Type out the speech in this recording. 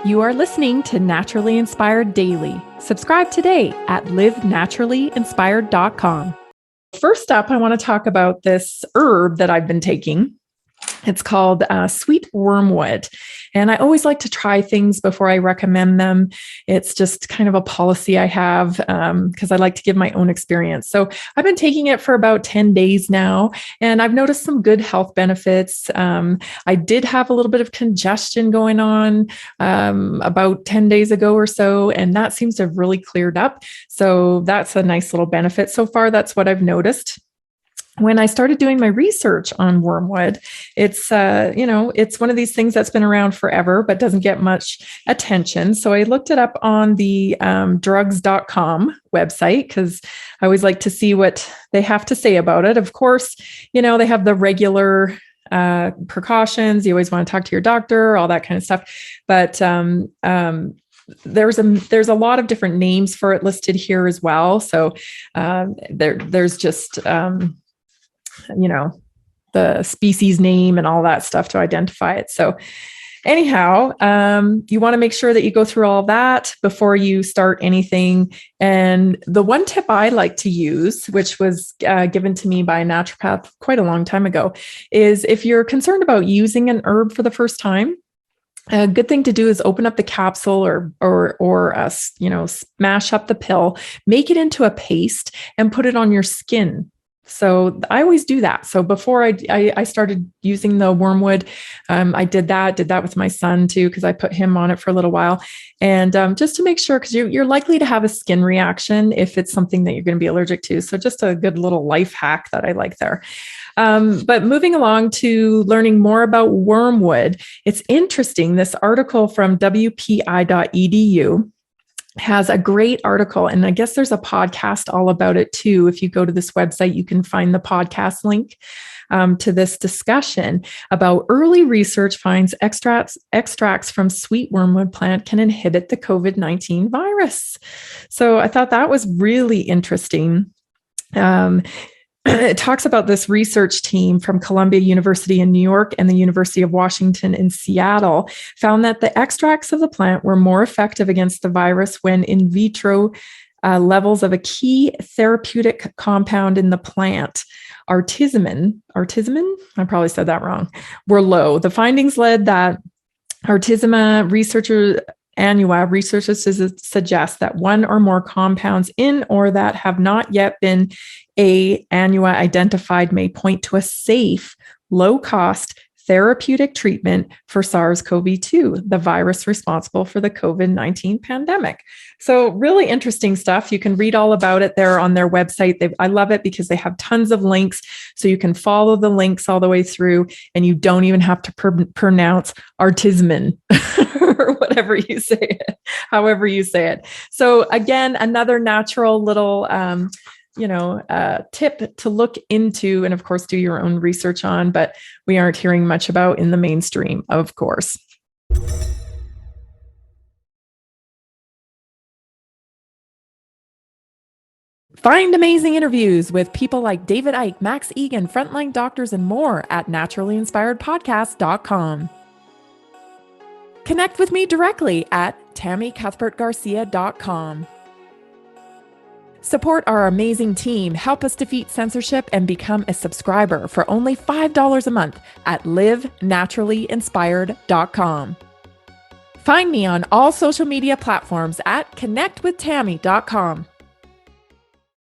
You are listening to Naturally Inspired Daily. Subscribe today at livenaturallyinspired.com. First up, I want to talk about this herb that I've been taking. It's called sweet wormwood. And I always like to try things before I recommend them. It's just kind of a policy I have because I like to give my own experience. So I've been taking it for about 10 days now, and I've noticed some good health benefits. I did have a little bit of congestion going on about 10 days ago or so, and that seems to have really cleared up. So that's a nice little benefit. So far, that's what I've noticed. When I started doing my research on wormwood, it's one of these things that's been around forever, but doesn't get much attention. So I looked it up on the drugs.com website because I always like to see what they have to say about it. Of course, they have the regular precautions. You always want to talk to your doctor, all that kind of stuff. But there's a lot of different names for it listed here as well. So there's just the species name and all that stuff to identify it. So anyhow, you want to make sure that you go through all that before you start anything. And the one tip I like to use, which was given to me by a naturopath quite a long time ago, is if you're concerned about using an herb for the first time, a good thing to do is open up the capsule or smash up the pill, make it into a paste and put it on your skin. So I always do that. So before I started using the wormwood, I did that with my son too, because I put him on it for a little while. And just to make sure, because you're likely to have a skin reaction if it's something that you're going to be allergic to. So just a good little life hack that I like there. But moving along to learning more about wormwood, it's interesting. This article from wpi.edu has a great article, and I guess there's a podcast all about it too. If you go to this website, you can find the podcast link to this discussion about early research finds extracts from sweet wormwood plant can inhibit the COVID-19 virus. So I thought that was really interesting. It talks about this research team from Columbia University in New York and the University of Washington in Seattle found that the extracts of the plant were more effective against the virus when in vitro levels of a key therapeutic compound in the plant, artemisinin, I probably said that wrong, were low. The findings led that Artemisia researchers suggest that one or more compounds in or that have not yet been annua identified may point to a safe, low-cost therapeutic treatment for SARS-CoV-2, the virus responsible for the COVID-19 pandemic. So really interesting stuff. You can read all about it there on their website. I love it because they have tons of links, so you can follow the links all the way through, and you don't even have to pronounce artemisinin or whatever you say it, however you say it. So again, another natural little tip to look into, and of course, do your own research on, but we aren't hearing much about in the mainstream, of course. Find amazing interviews with people like David Icke, Max Egan, frontline doctors, and more at naturallyinspiredpodcast.com. Connect with me directly at tammycuthbertgarcia.com. Support our amazing team. Help us defeat censorship and become a subscriber for only $5 a month at livenaturallyinspired.com. Find me on all social media platforms at connectwithtammy.com.